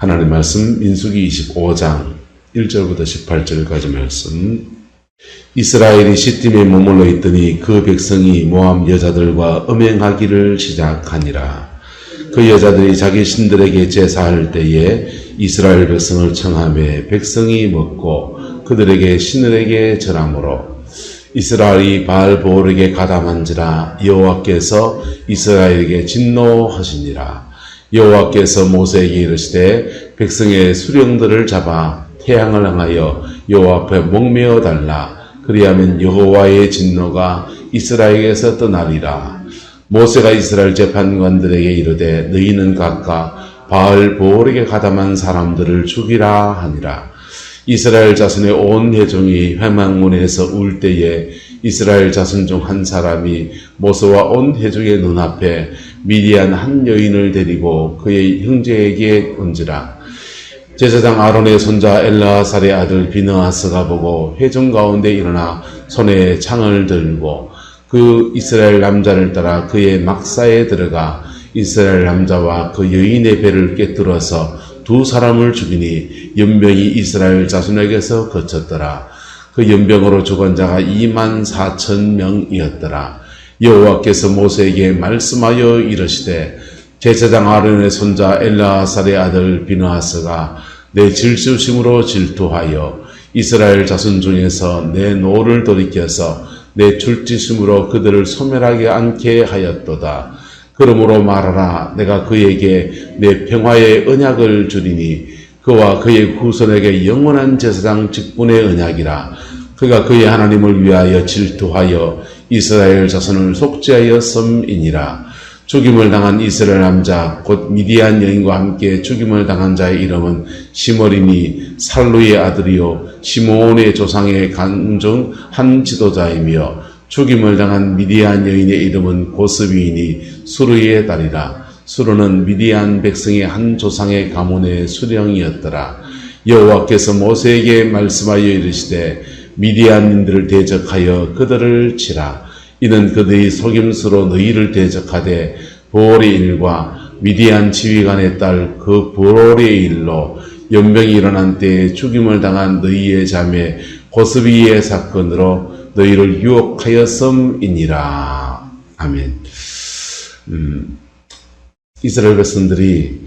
하나님 말씀 민수기 25장 1절부터 18절까지 말씀. 이스라엘이 시딤에 머물러 있더니 그 백성이 모압 여자들과 음행하기를 시작하니라. 그 여자들이 자기 신들에게 제사할 때에 이스라엘 백성을 청하매 백성이 먹고 그들에게 신들에게 절하므로 이스라엘이 바알보올에게 가담한지라. 여호와께서 이스라엘에게 진노하시니라. 여호와께서 모세에게 이르시되 백성의 수령들을 잡아 태양을 향하여 여호와 앞에 목매어 달라. 그리하면 여호와의 진노가 이스라엘에게서 떠나리라. 모세가 이스라엘 재판관들에게 이르되 너희는 각각 바알보올에게 가담한 사람들을 죽이라 하니라. 이스라엘 자손의 온 회중이 회막문에서 울 때에 이스라엘 자손 중 한 사람이 모세와 온 회중의 눈앞에 미디안 한 여인을 데리고 그의 형제에게 온지라. 제사장 아론의 손자 엘르아살의 아들 비느하스가 보고 회중 가운데 일어나 손에 창을 들고 그 이스라엘 남자를 따라 그의 막사에 들어가 이스라엘 남자와 그 여인의 배를 꿰뚫어서 두 사람을 죽이니 연병이 이스라엘 자손에게서 거쳤더라. 그 연병으로 죽은 자가 24,000명이었더라. 여호와께서 모세에게 말씀하여 이르시되 제사장 아론의 손자 엘르아살의 아들 비느하스가 내 질투심으로 질투하여 이스라엘 자손 중에서 내 노를 돌이켜서 내 출지심으로 그들을 소멸하게 않게 하였도다. 그러므로 말하라. 내가 그에게 내 평화의 언약을 주리니 그와 그의 후손에게 영원한 제사장 직분의 언약이라. 그가 그의 하나님을 위하여 질투하여 이스라엘 자손을 속죄하였음이니라. 죽임을 당한 이스라엘 남자 곧 미디안 여인과 함께 죽임을 당한 자의 이름은 시므리니 살루의 아들이요 시므온의 조상의 간 중 한 지도자이며 죽임을 당한 미디안 여인의 이름은 고스비이니 수르의 딸이라. 수르는 미디안 백성의 한 조상의 가문의 수령이었더라. 여호와께서 모세에게 말씀하여 이르시되 미디안인들을 대적하여 그들을 치라. 이는 그들이 속임수로 너희를 대적하되 보올의 일과 미디안 지휘관의 딸 그 보올의 일로 연병이 일어난 때에 죽임을 당한 너희의 자매 고스비의 사건으로 너희를 유혹하였음이니라. 아멘. 이스라엘 백성들이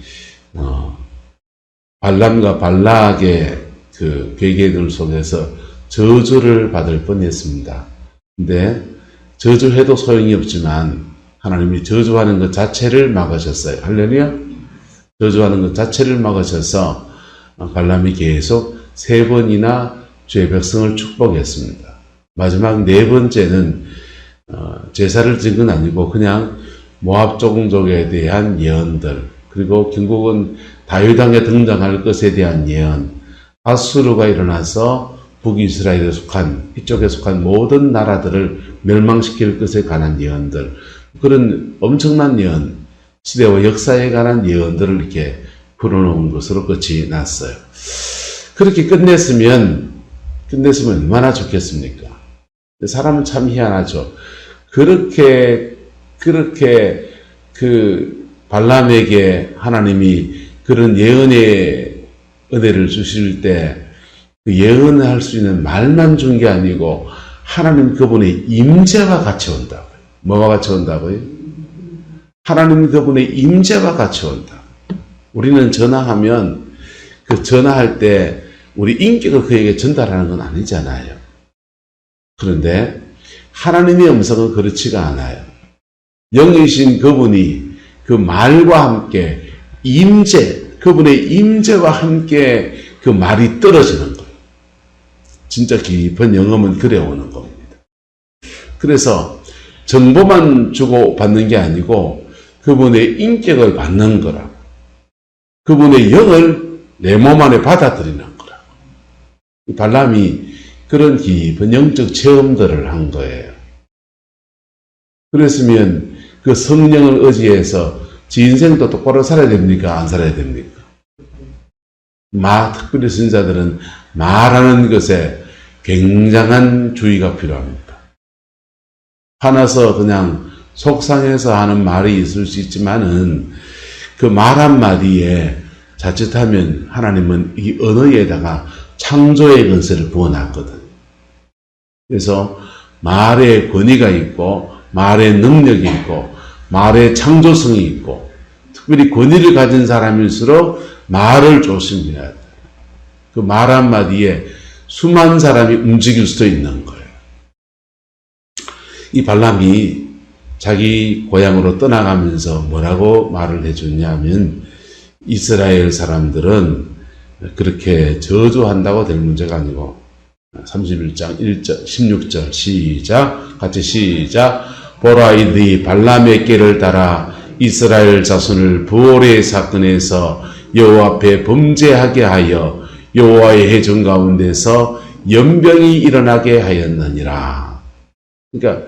발람과 발락의 그 괴계들 속에서 저주를 받을 뻔했습니다. 근데 저주해도 소용이 없지만 하나님이 저주하는 것 자체를 막으셨어요. 할렐루야. 저주하는 것 자체를 막으셔서 발람이 계속 3번이나 주의 백성을 축복했습니다. 마지막 4번째는 제사를 드린 건 아니고 그냥 모압 종족에 대한 예언들, 그리고 결국은 다윗왕에 등장할 것에 대한 예언, 아수르가 일어나서 북이스라엘에 속한, 이쪽에 속한 모든 나라들을 멸망시킬 것에 관한 예언들, 그런 엄청난 예언, 시대와 역사에 관한 예언들을 이렇게 풀어놓은 것으로 끝이 났어요. 그렇게 끝냈으면 얼마나 좋겠습니까? 사람은 참 희한하죠. 그렇게 그 발람에게 하나님이 그런 예언의 은혜를 주실 때 그 예언할 수 있는 말만 준 게 아니고 하나님 그분의 임재가 같이 온다고요. 뭐가 같이 온다고요? 하나님 그분의 임재가 같이 온다. 우리는 전화하면 그 전화할 때 우리 인격을 그에게 전달하는 건 아니잖아요. 그런데 하나님의 음성은 그렇지가 않아요. 영이신 그분이 그 말과 함께 그분의 임재와 함께 그 말이 떨어지는 거예요. 진짜 깊은 영음은 그래 오는 겁니다. 그래서 정보만 주고 받는 게 아니고 그분의 인격을 받는 거라고. 그분의 영을 내 몸 안에 받아들이는 거라고. 발람이 그런 깊은 영적 체험들을 한 거예요. 그랬으면 그 성령을 의지해서 지 인생도 똑바로 살아야 됩니까? 안 살아야 됩니까? 특별히 선지자들은 말하는 것에 굉장한 주의가 필요합니다. 화나서 그냥 속상해서 하는 말이 있을 수 있지만은 그 말 한마디에 자칫하면 하나님은 이 언어에다가 창조의 건세를 부어놨거든. 그래서 말의 권위가 있고 말의 능력이 있고 말의 창조성이 있고 특별히 권위를 가진 사람일수록 말을 조심해야 돼. 그 말 한마디에 수많은 사람이 움직일 수도 있는 거예요. 이 발람이 자기 고향으로 떠나가면서 뭐라고 말을 해줬냐면 이스라엘 사람들은 그렇게 저주한다고 될 문제가 아니고 31장 1절 16절 시작 같이 시작 보라 이들이 발람의 길을 따라 이스라엘 자손을 부올의 사건에서 여호와 앞에 범죄하게 하여 여호와의 회중 가운데서 연병이 일어나게 하였느니라. 그러니까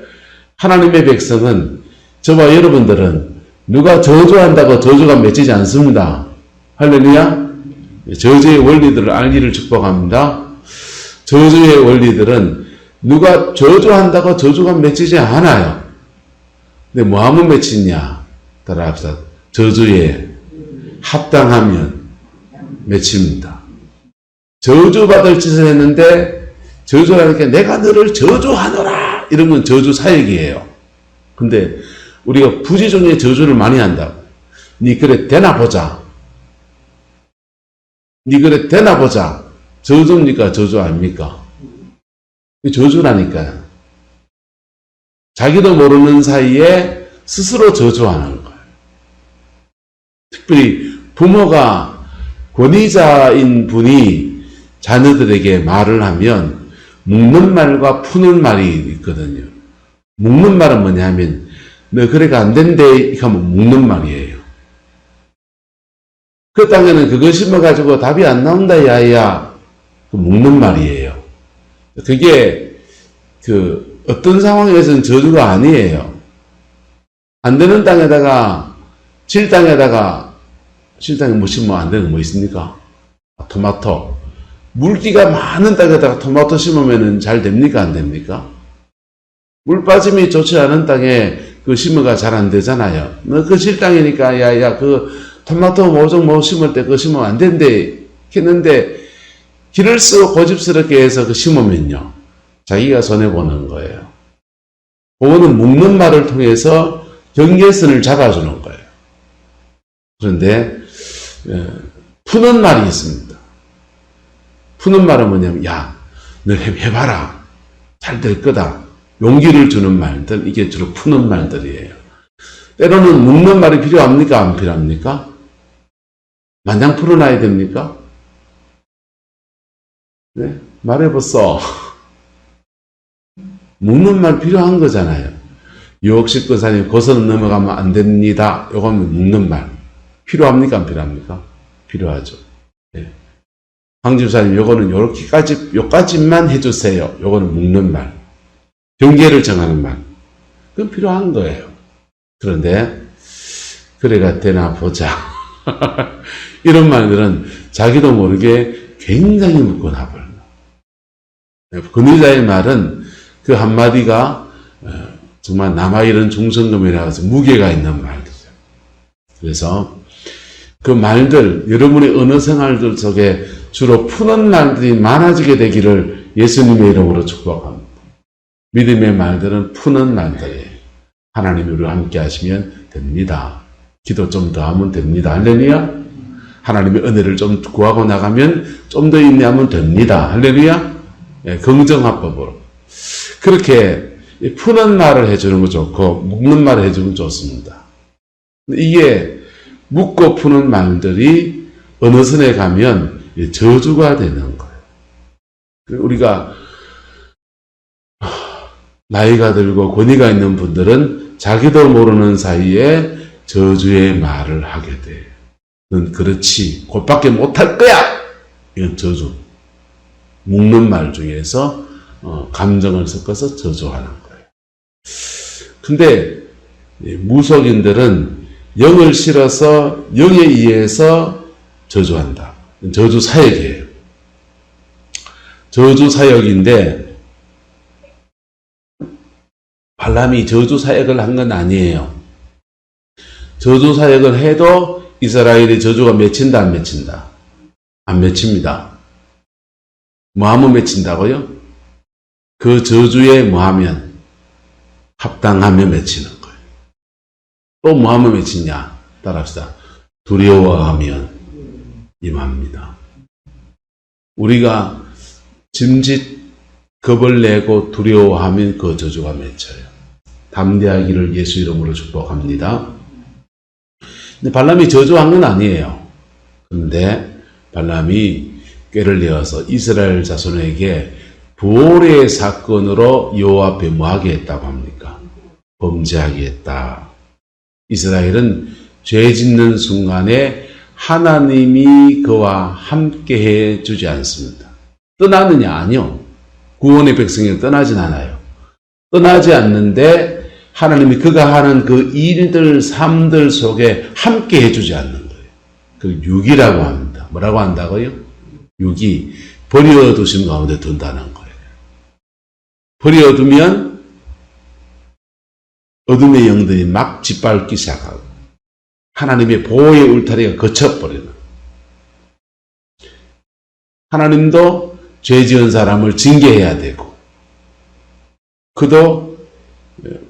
하나님의 백성은 저와 여러분들은 누가 저주한다고 저주가 맺히지 않습니다. 할렐루야. 저주의 원리들을 알기를 축복합니다. 저주의 원리들은 누가 저주한다고 저주가 맺히지 않아요. 근데 뭐 하면 맺히냐? 따라합시다. 저주에 합당하면 맺힙니다. 저주받을 짓을 했는데 저주하니까 내가 너를 저주하노라 이러면 저주 사역이에요. 근데 우리가 부지 중에 저주를 많이 한다. 니 그래 되나 보자. 니 그래 되나 보자. 저주입니까? 저주 아닙니까? 저주라니까요. 자기도 모르는 사이에 스스로 저주하는 거예요. 특별히 부모가 권위자인 분이 자녀들에게 말을 하면 묵는 말과 푸는 말이 있거든요. 묵는 말은 뭐냐면 너 그래가 안 된대 하면 묵는 말이에요. 그 땅에는 그거 심어가지고 답이 안 나온다 야야 그 묵는 말이에요. 그게 어떤 상황에서는 저주가 아니에요. 안 되는 땅에다가 질 땅에 뭐 심으면 안 되는 거 뭐 있습니까? 토마토. 물기가 많은 땅에다가 토마토 심으면 잘 됩니까? 안 됩니까? 물 빠짐이 좋지 않은 땅에 그 심어가 잘 안 되잖아요. 너 그 질 땅이니까 야야 그 토마토 뭐 심을 때 그거 심으면 안 된대 했는데 길을 쓰고 고집스럽게 해서 그 심으면요. 자기가 손해보는 거예요. 그거는 묵는 말을 통해서 경계선을 잡아주는 거예요. 그런데 푸는 말이 있습니다. 푸는 말은 뭐냐면 야, 너 해봐라. 잘 될 거다. 용기를 주는 말들, 이게 주로 푸는 말들이에요. 때로는 묵는 말이 필요합니까? 안 필요합니까? 마냥 풀어놔야 됩니까? 네? 말해봤어. 묵는 말 필요한 거잖아요. 유혹식 권사님, 고선은 넘어가면 안 됩니다. 요거는 묵는 말. 필요합니까? 안 필요합니까? 필요하죠. 네. 황집사님, 요거는 요까지만 해주세요. 요거는 묵는 말. 경계를 정하는 말. 그건 필요한 거예요. 그런데, 그래가 되나 보자. 이런 말들은 자기도 모르게 굉장히 묶어놔버려요. 권위자의 말은 그 한마디가 정말 남아이른 중성금이라 해서 무게가 있는 말이죠. 그래서 그 말들, 여러분의 언어 생활들 속에 주로 푸는 말들이 많아지게 되기를 예수님의 이름으로 축복합니다. 믿음의 말들은 푸는 말들이에요. 하나님이 우리와 함께 하시면 됩니다. 기도 좀 더 하면 됩니다. 할렐루야. 하나님의 은혜를 좀 구하고 나가면 좀 더 인내하면 됩니다. 할렐루야. 예, 긍정화법으로. 그렇게 푸는 말을 해주는 거 좋고 묶는 말을 해주면 좋습니다. 이게 묶고 푸는 말들이 어느 선에 가면 저주가 되는 거예요. 우리가 나이가 들고 권위가 있는 분들은 자기도 모르는 사이에 저주의 말을 하게 돼요. 넌 그렇지. 곧밖에 못할 거야. 이건 저주. 묶는 말 중에서 감정을 섞어서 저주하는 거예요. 근데 무속인들은 영을 실어서 영에 의해서 저주한다. 저주 사역이에요. 저주 사역인데 발람이 저주 사역을 한 건 아니에요. 저주 사역을 해도 이스라엘의 저주가 맺힌다, 안 맺힌다? 안 맺힙니다. 뭐하면 맺힌다고요? 그 저주에 뭐하면? 합당하며 맺히는 거예요. 또 뭐하면 맺히냐? 따라합시다. 두려워하면 임합니다. 우리가 짐짓 겁을 내고 두려워하면 그 저주가 맺혀요. 담대하기를 예수 이름으로 축복합니다. 근데 발람이 저주한 건 아니에요. 그런데 발람이 꾀를 내어서 이스라엘 자손에게 부올의 사건으로 여호와 앞에 뭐하게 했다고 합니까? 범죄하게 했다. 이스라엘은 죄 짓는 순간에 하나님이 그와 함께 해 주지 않습니다. 떠나느냐? 아니요. 구원의 백성이 떠나진 않아요. 떠나지 않는데 하나님이 그가 하는 그 일들, 삶들 속에 함께 해주지 않는 거예요. 그 육이라고 합니다. 뭐라고 한다고요? 육이 버려두신 가운데 둔다는 거예요. 버려두면 어둠의 영들이 막 짓밟기 시작하고 하나님의 보호의 울타리가 거쳐버리는. 하나님도 죄 지은 사람을 징계해야 되고 그도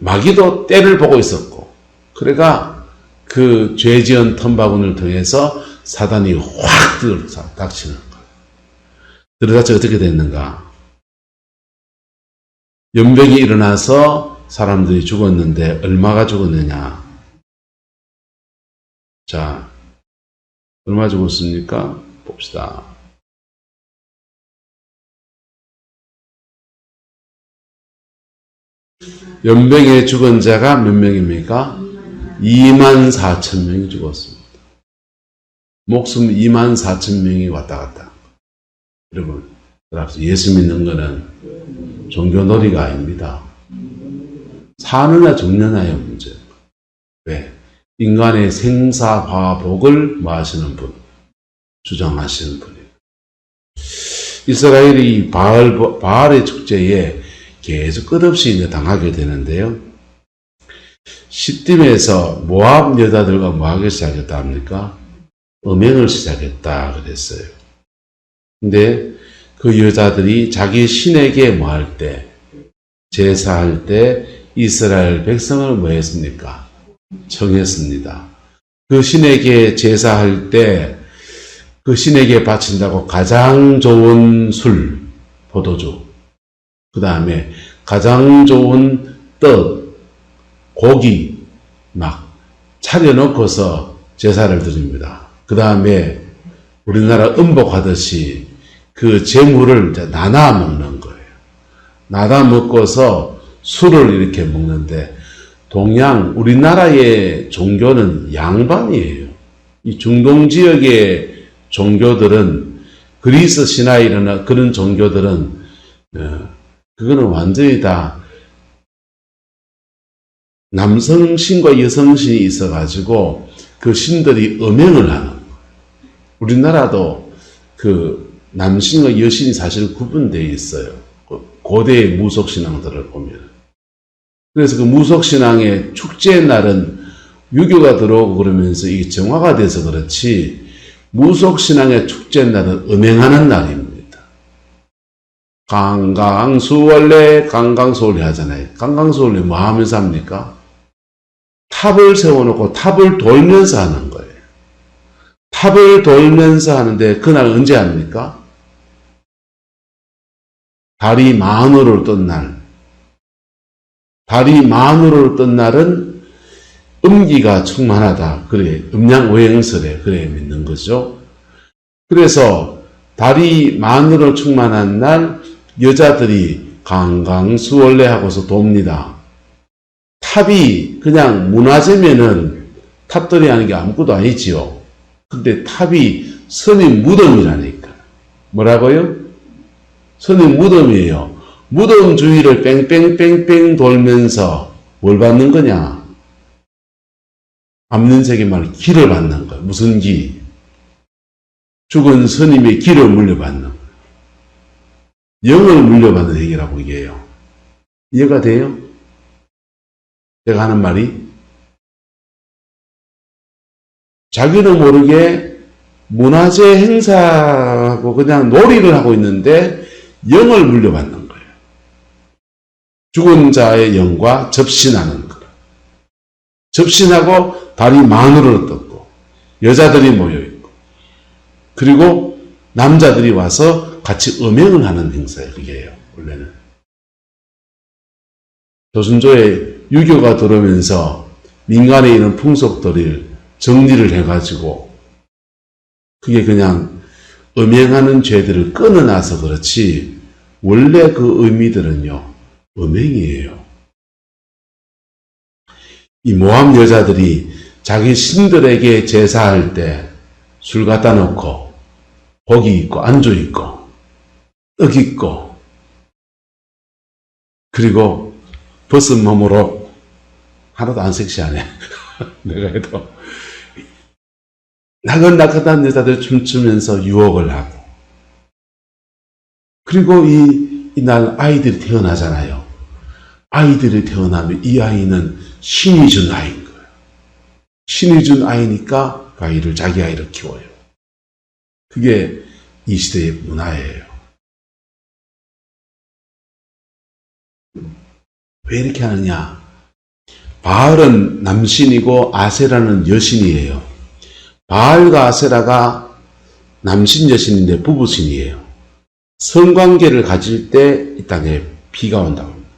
마귀도 때를 보고 있었고 그래가 그 죄 지은 텀바군을 통해서 사단이 확 들어닥치는 거예요. 들어닥쳐 어떻게 됐는가? 연병이 일어나서 사람들이 죽었는데 얼마가 죽었느냐? 자, 얼마 죽었습니까? 봅시다. 연병에 죽은 자가 몇 명입니까? 24,000명이 죽었습니다. 목숨 24,000명이 왔다 갔다. 여러분, 예수 믿는 거는 종교놀이가 아닙니다. 사느냐 죽느냐의 문제. 왜? 인간의 생사화복을 뭐 하시는 분? 주장하시는 분이에요. 이스라엘이 바알의 축제에 계속 끝없이 당하게 되는데요. 시딤에서 모압 여자들과 뭐 하기 시작했다 합니까? 음행을 시작했다 그랬어요. 근데 그 여자들이 자기 신에게 뭐 할 때, 제사할 때 이스라엘 백성을 뭐 했습니까? 청했습니다. 그 신에게 제사할 때 그 신에게 바친다고 가장 좋은 술, 포도주, 그 다음에 가장 좋은 떡, 고기 막 차려놓고서 제사를 드립니다. 그 다음에 우리나라 음복하듯이 그 재물을 나눠 먹는 거예요. 나눠 먹고서 술을 이렇게 먹는데 동양 우리나라의 종교는 양반이에요. 이 중동 지역의 종교들은 그리스 신화이나 그런 종교들은 그거는 완전히 다 남성신과 여성신이 있어가지고 그 신들이 음행을 하는 거예요. 우리나라도 그 남신과 여신이 사실 구분되어 있어요. 고대의 무속신앙들을 보면. 그래서 그 무속신앙의 축제의 날은 유교가 들어오고 그러면서 이게 정화가 돼서 그렇지 무속신앙의 축제의 날은 음행하는 날입니다. 강강수월래 하잖아요. 강강수월래 뭐 하면서 합니까? 탑을 세워놓고 탑을 돌면서 하는 거예요. 탑을 돌면서 하는데 그날 언제 합니까? 달이 만으로 뜬 날. 달이 만으로 뜬 날은 음기가 충만하다. 그래, 음양오행설에 그래 믿는 거죠. 그래서 달이 만으로 충만한 날 여자들이 강강수월래 하고서 돕니다. 탑이 그냥 문화재면은 탑들이 하는 게 아무것도 아니지요. 근데 탑이 스님 무덤이라니까. 뭐라고요? 스님 무덤이에요. 무덤 주위를 뺑뺑뺑뺑 돌면서 뭘 받는 거냐? 암는색의 말 기를 받는 거예요. 무슨 기? 죽은 스님의 기를 물려받는 거예요. 영을 물려받는 행위라고 얘기해요. 이해가 돼요? 제가 하는 말이? 자기도 모르게 문화재 행사하고 그냥 놀이를 하고 있는데 영을 물려받는 거예요. 죽은 자의 영과 접신하는 거예요. 접신하고 다리 마늘을 떴고 여자들이 모여있고 그리고 남자들이 와서 같이 음행을 하는 행사예요. 그게요. 원래는. 조선조에 유교가 들어오면서 민간에 있는 풍속들을 정리를 해가지고 그게 그냥 음행하는 죄들을 끊어놔서 그렇지 원래 그 의미들은요. 음행이에요. 이 모함 여자들이 자기 신들에게 제사할 때 술 갖다 놓고 고기 있고 안주 있고 떡 있고 그리고 벗은 몸으로 하나도 안 섹시하네. 내가 해도 나긋나긋한 여자들 춤추면서 유혹을 하고 그리고 이날 아이들이 태어나잖아요. 아이들이 태어나면 이 아이는 신이 준 아이인 거예요. 신이 준 아이니까 그 아이를 자기 아이를 키워요. 그게 이 시대의 문화예요. 왜 이렇게 하느냐? 바알은 남신이고 아세라는 여신이에요. 바알과 아세라가 남신 여신인데 부부신이에요. 성관계를 가질 때 이 땅에 비가 온다고 합니다.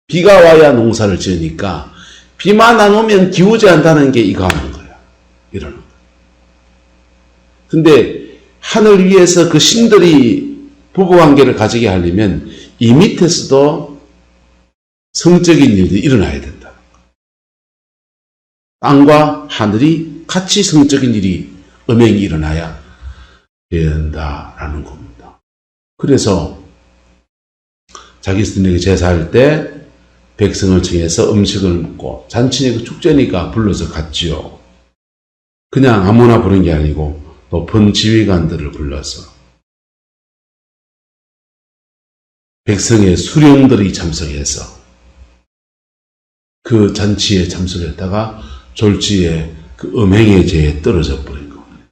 비가 와야 농사를 지으니까 비만 안 오면 기우제한다는 게 이거 하는 거예요. 이러는 거예요. 근데 하늘 위에서 그 신들이 부부관계를 가지게 하려면 이 밑에서도 성적인 일들이 일어나야 된다. 땅과 하늘이 같이 성적인 일이 음행이 일어나야 된다라는 겁니다. 그래서 자기 스님에게 제사할 때 백성을 청해서 음식을 먹고 잔치니까 축제니까 불러서 갔지요. 그냥 아무나 부른 게 아니고 높은 지휘관들을 불러서 백성의 수령들이 참석해서 그 잔치에 참석했다가 졸지에 그 음행의 죄에 떨어져 버린 겁니다.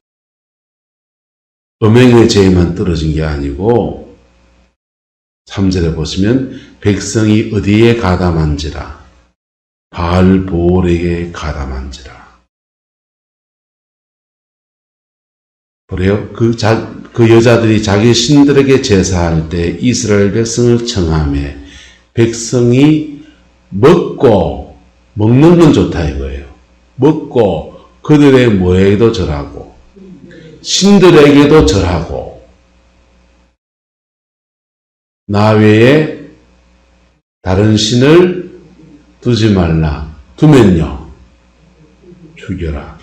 음행의 죄에만 떨어진 게 아니고 3절에 보시면 백성이 어디에 가담한지라 바알보올에게 가담한지라. 그래요? 그 여자들이 자기 신들에게 제사할 때 이스라엘 백성을 청하며 백성이 먹고 먹는 건 좋다 이거예요. 먹고 그들의 모에도 절하고 신들에게도 절하고 나 외에 다른 신을 두지 말라. 두면요 죽여라.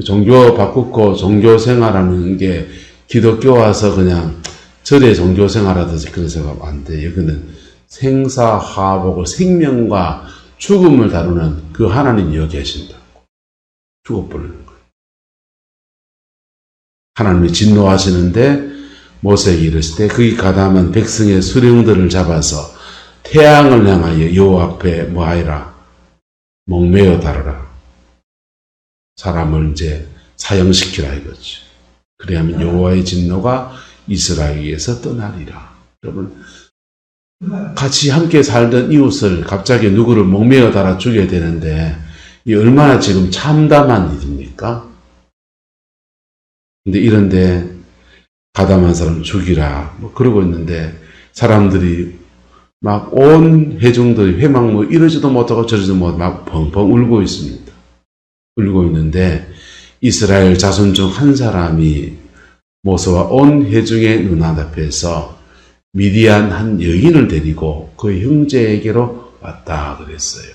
종교 바꾸고 종교 생활하는 게 기독교 와서 그냥 절에 종교 생활하듯이 그런 생각 안 돼. 여기는 생사화복을 생명과 죽음을 다루는 그 하나님이 여기 계신다고. 죽어버리는 거예요. 하나님이 진노하시는데 모세에게 이르실 때 거기 가담한 백성의 수령들을 잡아서 태양을 향하여 여호와 앞에 뭐하이라 목매어 다루라. 사람을 이제 사형시키라 이거지. 그래야만 여호와의 진노가 이스라엘에게서 떠나리라. 여러분 같이 함께 살던 이웃을 갑자기 누구를 목매어 달아 죽여야 되는데 이 얼마나 지금 참담한 일입니까? 근데 이런데 가담한 사람 죽이라 뭐 그러고 있는데 사람들이 막 온 회중들이 회막 뭐 이러지도 못하고 저러지도 못하고 막 펑펑 울고 있습니다. 울고 있는데 이스라엘 자손 중 한 사람이 모세와 온 회중의 눈앞에서 미디안 한 여인을 데리고 그 형제에게로 왔다 그랬어요.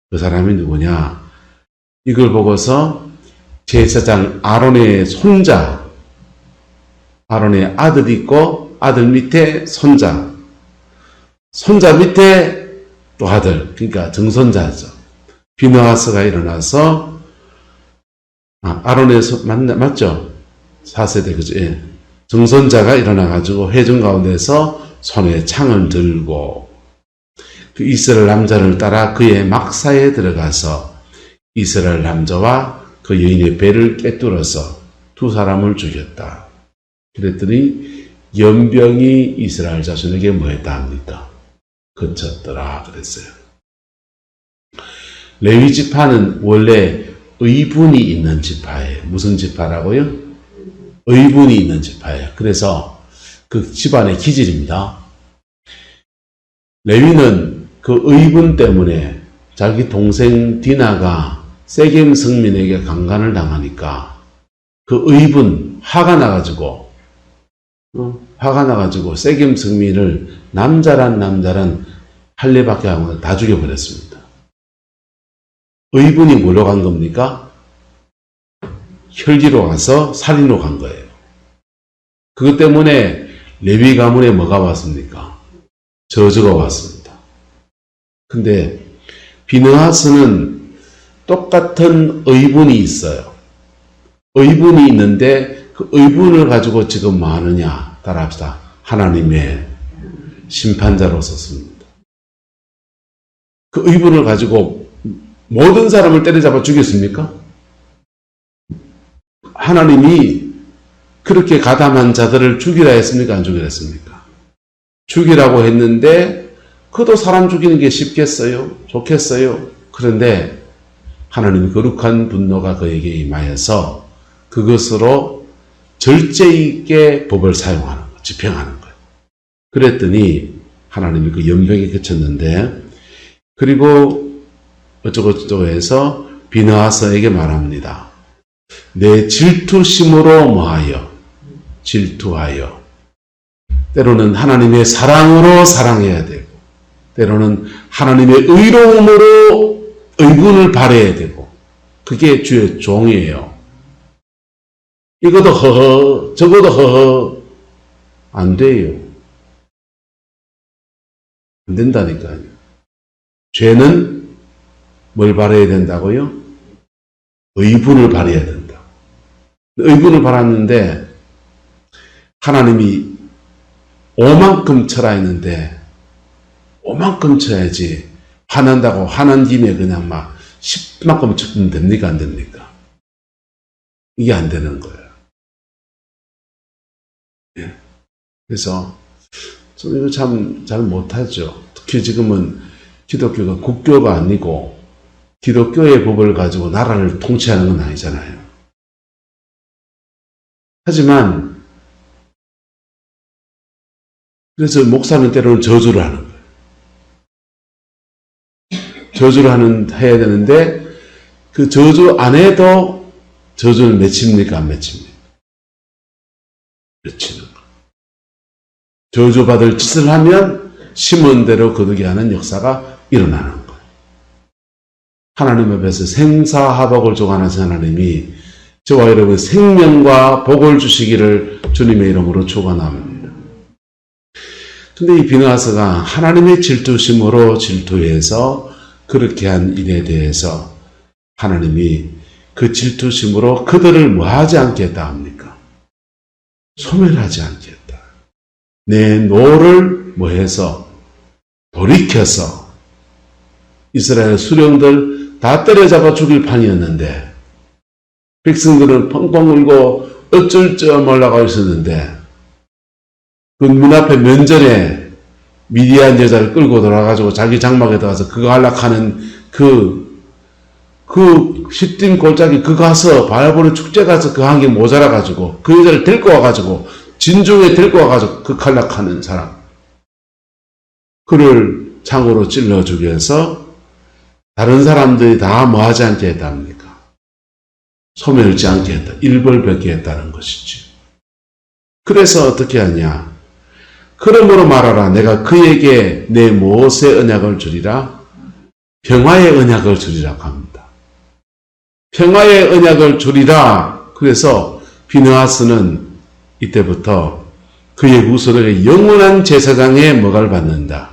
그 사람이 누구냐? 이걸 보고서 제사장 아론의 손자, 아론의 아들 있고 아들 밑에 손자, 손자 밑에 또 아들, 그러니까 정손자죠. 비느하스가 일어나서 아론의 맞죠? 4세대 그죠? 예. 정손자가 일어나가지고 회중 가운데서 손에 창을 들고 그 이스라엘 남자를 따라 그의 막사에 들어가서 이스라엘 남자와 그 여인의 배를 꿰뚫어서 두 사람을 죽였다. 그랬더니 연병이 이스라엘 자손에게 뭐했다 합니까? 그쳤더라 그랬어요. 레위 지파는 원래 의분이 있는 지파예요. 무슨 지파라고요? 의분이 있는 지파예요. 그래서 그 집안의 기질입니다. 레위는 그 의분 때문에 자기 동생 디나가 세겜 성민에게 강간을 당하니까 그 의분 화가 나가지고 세겜 성민을 남자란 할례밖에 안 하고 다 죽여버렸습니다. 의분이 뭐로 간 겁니까? 혈기로 가서 살인으로 간 거예요. 그것 때문에 레위 가문에 뭐가 왔습니까? 저주가 왔습니다. 근데 비느하스는 똑같은 의분이 있어요. 의분이 있는데 그 의분을 가지고 지금 뭐 하느냐? 따라합시다. 하나님의 심판자로 섰습니다. 그 의분을 가지고 모든 사람을 때려잡아 죽였습니까? 하나님이 그렇게 가담한 자들을 죽이라 했습니까? 안 죽이라 했습니까? 죽이라고 했는데 그도 사람 죽이는 게 쉽겠어요? 좋겠어요? 그런데 하나님의 거룩한 분노가 그에게 임하여서 그것으로 절제 있게 법을 사용하는 거, 집행하는 거예요. 그랬더니 하나님이 그 연병에 그쳤는데 그리고 어쩌고저쩌고 해서 비느하스에게 말합니다. 내 질투심으로 뭐하여? 질투하여. 때로는 하나님의 사랑으로 사랑해야 되고 때로는 하나님의 의로움으로 의분을 발해야 되고 그게 주의 종이에요. 이것도 허허 저것도 허허 안 돼요. 안 된다니까요. 죄는 뭘 발해야 된다고요? 의분을 발해야 된다. 의분을 발하는데 하나님이 5만큼 쳐라 했는데 5만큼 쳐야지 화난다고 화난 김에 그냥 막 10만큼 쳐면 됩니까? 안 됩니까? 이게 안 되는 거예요. 예. 그래서 저는 이거 참 잘 못하죠. 특히 지금은 기독교가 국교가 아니고 기독교의 법을 가지고 나라를 통치하는 건 아니잖아요. 하지만 그래서 목사는 때로는 저주를 하는 거예요. 저주를 해야 되는데 그 저주 안 해도 저주를 맺힙니까? 안 맺힙니까? 맺히는 거예요. 저주받을 짓을 하면 심은 대로 거두게 하는 역사가 일어나는 거예요. 하나님 앞에서 생사화복을 주관하신 하나님이 저와 여러분 생명과 복을 주시기를 주님의 이름으로 축원합니다. 근데 이 비느하스가 하나님의 질투심으로 질투해서 그렇게 한 일에 대해서 하나님이 그 질투심으로 그들을 뭐하지 않겠다 합니까? 소멸하지 않겠다. 내 노를 뭐해서 돌이켜서 이스라엘 수령들 다 때려잡아 죽일 판이었는데 백성들은 펑펑 울고 어쩔 줄 몰라가 있었는데 그 문 앞에 면전에 미디안 여자를 끌고 돌아가지고 자기 장막에 들어가서 그거 하락하는 그 시딤 골짜기 그 가서 바알보는 축제 가서 그 한 개 모자라가지고 그 여자를 데리고 와가지고 진중에 데리고 와가지고 그 칼락하는 사람 그를 창으로 찔러 죽여서 다른 사람들이 다 뭐하지 않게 했다 합니까? 소멸지 않게 했다. 일벌백계 했다는 것이지. 그래서 어떻게 하냐? 그러므로 말하라. 내가 그에게 내 무엇의 언약을 주리라? 평화의 언약을 주리라 합니다. 평화의 언약을 주리라. 그래서 비느하스는 이때부터 그의 후손에게 영원한 제사장의 뭐를 받는다?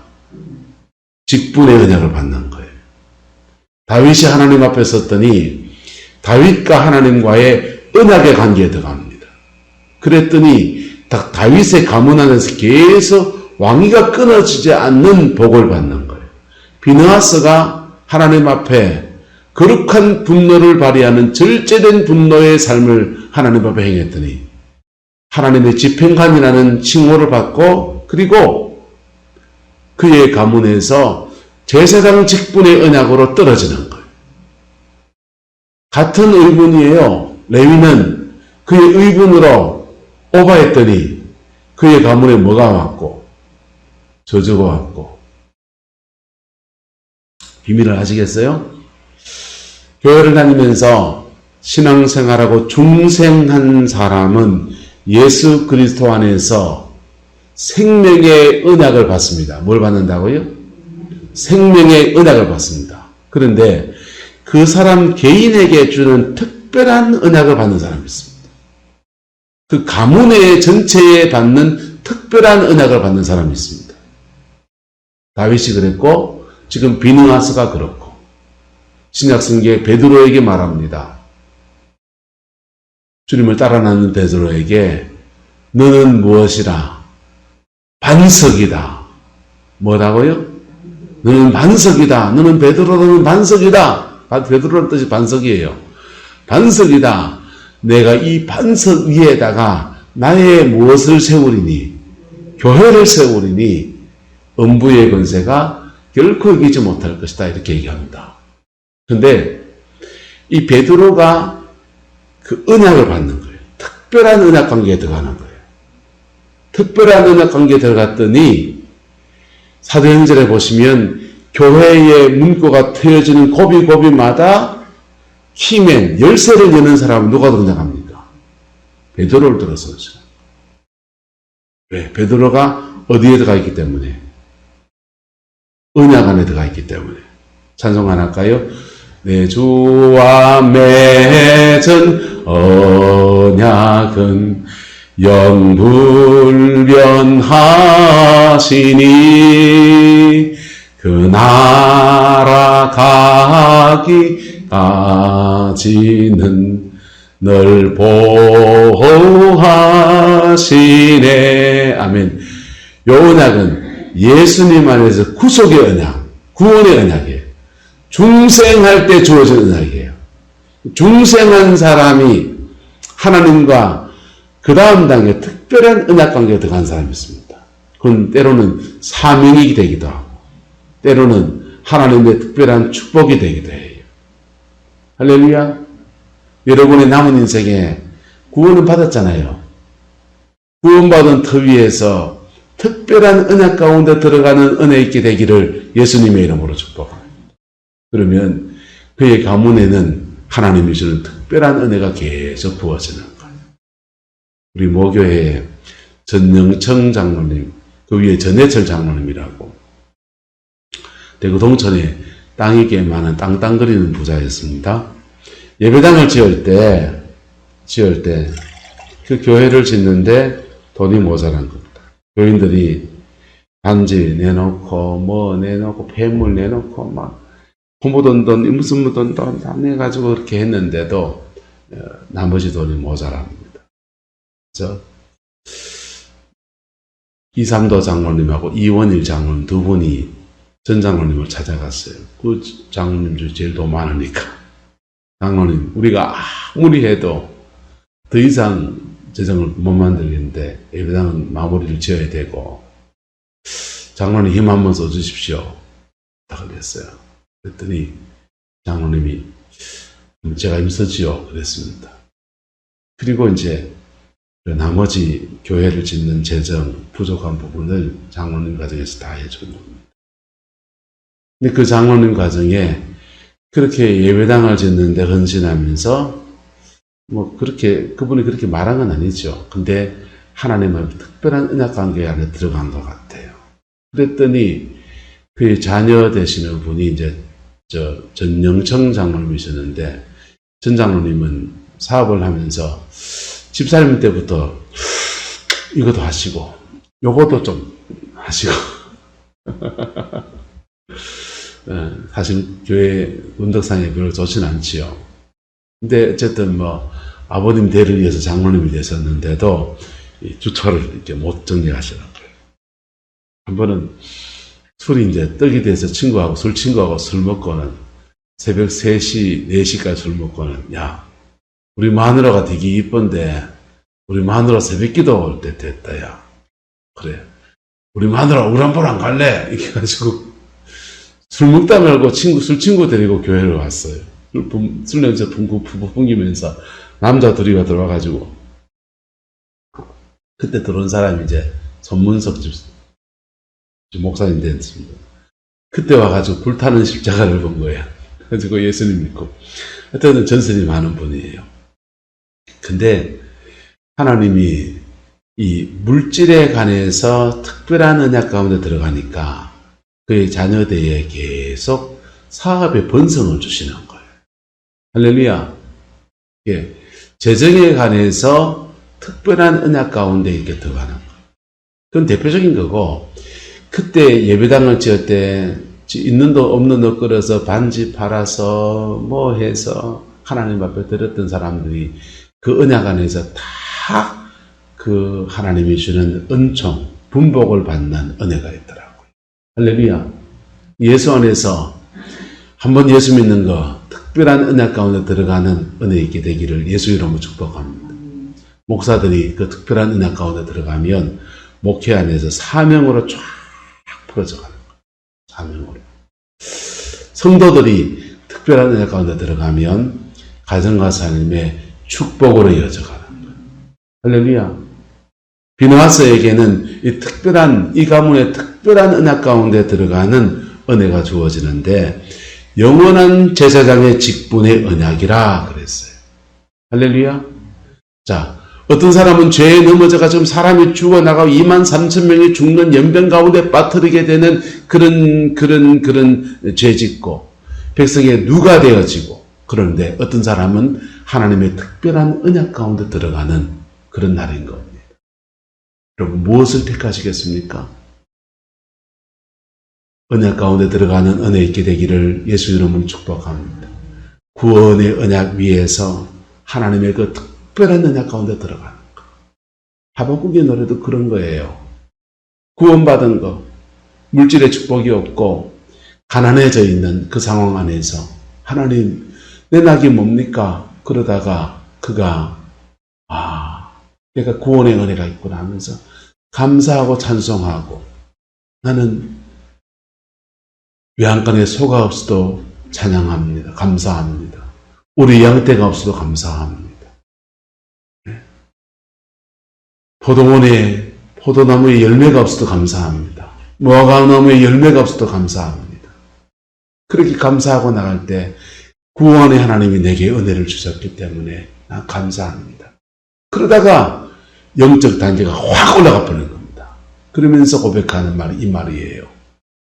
직분의 언약을 받는 거예요. 다윗이 하나님 앞에 섰더니 다윗과 하나님과의 언약의 관계에 들어갑니다. 그랬더니 다윗의 가문 안에서 계속 왕위가 끊어지지 않는 복을 받는 거예요. 비느하스가 하나님 앞에 거룩한 분노를 발휘하는 절제된 분노의 삶을 하나님 앞에 행했더니 하나님의 집행관이라는 칭호를 받고 그리고 그의 가문에서 제사장 직분의 언약으로 떨어지는 거예요. 같은 의분이에요. 레위는 그의 의분으로 오버했더니 그의 가문에 뭐가 왔고 저주가 왔고 비밀을 아시겠어요? 교회를 다니면서 신앙생활하고 중생한 사람은 예수 그리스도 안에서 생명의 언약을 받습니다. 뭘 받는다고요? 생명의 언약을 받습니다. 그런데 그 사람 개인에게 주는 특별한 언약을 받는 사람이 있습니다. 그 가문의 전체에 받는 특별한 언약을 받는 사람이 있습니다. 다윗이 그랬고 지금 비느하스가 그렇고 신약성경에 베드로에게 말합니다. 주님을 따라 나는 베드로에게 너는 무엇이라? 반석이다. 뭐라고요? 너는 반석이다. 너는 베드로, 너는 반석이다. 베드로라는 뜻이 반석이에요. 반석이다. 내가 이 반석 위에다가 나의 무엇을 세우리니? 교회를 세우리니 음부의 권세가 결코 이기지 못할 것이다. 이렇게 얘기합니다. 근데 이 베드로가 그 언약을 받는 거예요. 특별한 언약 관계에 들어가는 거예요. 특별한 언약 관계에 들어갔더니 사도행전에 보시면 교회의 문고가 트여지는 고비고비마다 키맨 열쇠를 여는 사람은 누가 등장합니까? 베드로를 들어서죠. 왜? 베드로가 어디에 들어가 있기 때문에? 언약 안에 들어가 있기 때문에. 찬송 안 할까요? 내 주와 맺은 언약은 영불변하시니 그 나라 가기까지는 늘 보호하시네. 아멘. 요 언약은 예수님 안에서 구속의 언약, 구원의 언약이에요. 중생할 때 주어진 언약이에요. 중생한 사람이 하나님과 그 다음 단계 특별한 언약 관계에 들어간 사람이 있습니다. 그건 때로는 사명이 되기도 하고 때로는 하나님의 특별한 축복이 되기도 해요. 할렐루야. 여러분의 남은 인생에 구원을 받았잖아요. 구원받은 터 위에서 특별한 언약 가운데 들어가는 은혜 있게 되기를 예수님의 이름으로 축복합니다. 그러면 그의 가문에는 하나님이 주는 특별한 은혜가 계속 부어지는 거예요. 우리 모교회 전영청 장로님, 그 위에 전해철 장로님이라고 대구 동천에 땅이 꽤 많은 땅땅거리는 부자였습니다. 예배당을 지을 때 그 교회를 짓는데 돈이 모자란 겁니다. 교인들이 반지 내놓고 뭐 내놓고 폐물 내놓고 막 부모돈 돈, 무슨 돈 다 내가지고 그렇게 했는데도 나머지 돈이 모자랍니다. 그래서 이삼도 장로님하고 이원일 장로님 두 분이 전 장로님을 찾아갔어요. 그 장로님 중에 제일 돈 많으니까. 장로님, 우리가 아무리 해도 더 이상 재정을 못 만들겠는데 예배당은 마무리를 지어야 되고 장로님 힘 한번 써주십시오. 딱 그랬어요. 그랬더니 장로님이 제가 힘쓰지요. 그랬습니다. 그리고 이제 나머지 교회를 짓는 재정 부족한 부분을 장로님 가정에서 다 해주는 겁니다. 근데 그 장로님 가정에 그렇게 예배당을 짓는데 헌신하면서 뭐 그렇게 그분이 그렇게 말한 건 아니죠. 근데 하나님의 특별한 언약 관계 안에 들어간 것 같아요. 그랬더니 그의 자녀 되시는 분이 이제 전영청 장로님이셨는데 전 장로님은 사업을 하면서 집사님 때부터 이것도 하시고 요것도 좀 하시고 사실 교회 운덕상에 별로 좋지는 않지요. 근데 어쨌든 뭐 아버님 대를 위해서 장로님이 되셨는데도 이 주처를 이렇게 못 정리하시더라고요. 한 번은 술이 이제 떡이 돼서 친구하고 술 먹고는 새벽 3시, 4시까지 술 먹고는, 야, 우리 마누라가 되게 이쁜데, 우리 마누라 새벽 기도 올 때 됐다, 야. 그래. 우리 마누라 우리 한번 안 갈래? 이렇게 해가지고, 술 먹다 말고 술 친구 데리고 교회를 왔어요. 술 냄새 풍기면서 남자 둘이가 들어와가지고, 그때 들어온 사람이 이제 전문석 집 목사님 됐습니다. 그때 와가지고 불타는 십자가를 본 거야. 그래가지고 예수님 믿고. 하여튼 전설이 많은 분이에요. 근데 하나님이 이 물질에 관해서 특별한 언약 가운데 들어가니까 그의 자녀들에게 계속 사업의 번성을 주시는 거예요. 할렐루야. 예. 재정에 관해서 특별한 언약 가운데 이렇게 들어가는 거예요. 그건 대표적인 거고, 그때 예배당을 지을 때 있는 돈 없는 돈 끌어서 반지 팔아서 뭐 해서 하나님 앞에 드렸던 사람들이 그 언약 안에서 다 그 하나님이 주는 은총, 분복을 받는 은혜가 있더라고요. 할렐루야. 예수 안에서 한번 예수 믿는 거 특별한 언약 가운데 들어가는 은혜 있게 되기를 예수 이름으로 축복합니다. 목사들이 그 특별한 언약 가운데 들어가면 목회 안에서 사명으로 쫙 풀어져 가는 거예요. 사명으로. 성도들이 특별한 은혜 가운데 들어가면 가정과 삶의 축복으로 이어져 가는 거예요. 할렐루야. 비누아스에게는 이 가문의 특별한 은혜 가운데 들어가는 은혜가 주어지는데 영원한 제사장의 직분의 언약이라 그랬어요. 할렐루야. 자, 어떤 사람은 죄에 넘어져가지고 사람이 죽어나가고 23,000명이 죽는 연병 가운데 빠뜨리게 되는 그런 죄 짓고 백성의 누가 되어지고, 그런데 어떤 사람은 하나님의 특별한 언약 가운데 들어가는 그런 날인 겁니다. 여러분, 무엇을 택하시겠습니까? 언약 가운데 들어가는 은혜 있게 되기를 예수 이름으로 축복합니다. 구원의 언약 위에서 하나님의 그 특별한 언약 가운데 들어가는 거. 하박국의 노래도 그런 거예요. 구원받은 거, 물질의 축복이 없고 가난해져 있는 그 상황 안에서 하나님, 내 낙이 뭡니까? 그러다가 그가 내가 구원의 은혜가 있구나 하면서 감사하고 찬송하고, 나는 외양간에 소가 없어도 찬양합니다. 감사합니다. 우리 양떼가 없어도 감사합니다. 포도나무에 열매가 없어도 감사합니다. 무화과나무에 열매가 없어도 감사합니다. 그렇게 감사하고 나갈 때 구원의 하나님이 내게 은혜를 주셨기 때문에 난 감사합니다. 그러다가 영적 단계가 확 올라가 버리는 겁니다. 그러면서 고백하는 말이 이 말이에요.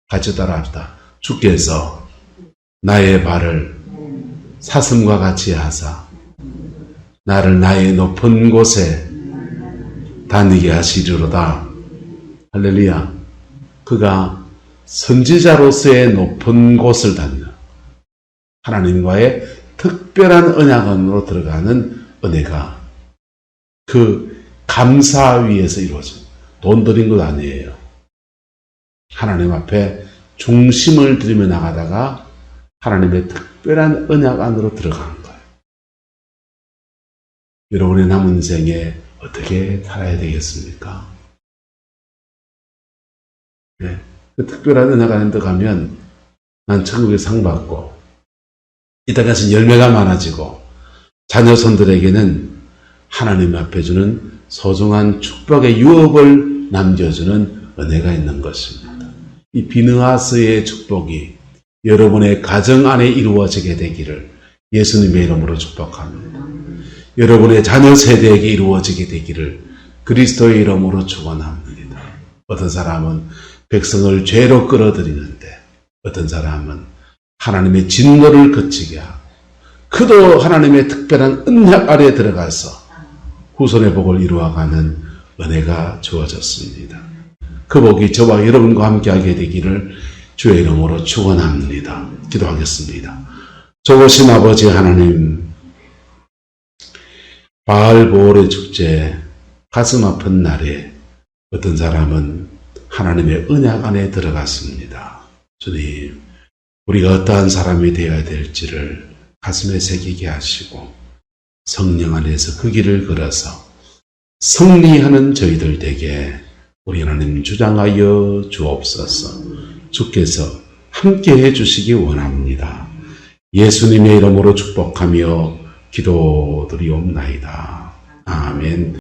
같이 따라합시다. 주께서 나의 발을 사슴과 같이 하사 나를 나의 높은 곳에 다니게 하시리로다. 할렐루야. 그가 선지자로서의 높은 곳을 다니는, 하나님과의 특별한 언약 안으로 들어가는 은혜가 그 감사 위에서 이루어집니다. 돈 들인 것 아니에요. 하나님 앞에 중심을 들이며 나가다가 하나님의 특별한 언약 안으로 들어가는 거예요. 여러분의 남은 인생에 어떻게 살아야 되겠습니까? 네. 그 특별한 언약 안에 들어가면 난 천국에 상 받고 이 땅에서 열매가 많아지고 자녀손들에게는 하나님 앞에 주는 소중한 축복의 유업을 남겨주는 은혜가 있는 것입니다. 이 비느하스의 축복이 여러분의 가정 안에 이루어지게 되기를 예수님의 이름으로 축복합니다. 여러분의 자녀 세대에게 이루어지게 되기를 그리스도의 이름으로 축원합니다. 어떤 사람은 백성을 죄로 끌어들이는데 어떤 사람은 하나님의 진노를 거치게 하고 그도 하나님의 특별한 언약 아래에 들어가서 후손의 복을 이루어가는 은혜가 주어졌습니다. 그 복이 저와 여러분과 함께하게 되기를 주의 이름으로 축원합니다. 기도하겠습니다. 좋으신 아버지 하나님, 바알보올의 축제 가슴 아픈 날에 어떤 사람은 하나님의 언약 안에 들어갔습니다. 주님, 우리가 어떠한 사람이 되어야 될지를 가슴에 새기게 하시고 성령 안에서 그 길을 걸어서 승리하는 저희들 되게 우리 하나님 주장하여 주옵소서. 주께서 함께해 주시기 원합니다. 예수님의 이름으로 축복하며 기도드리옵나이다. 아멘.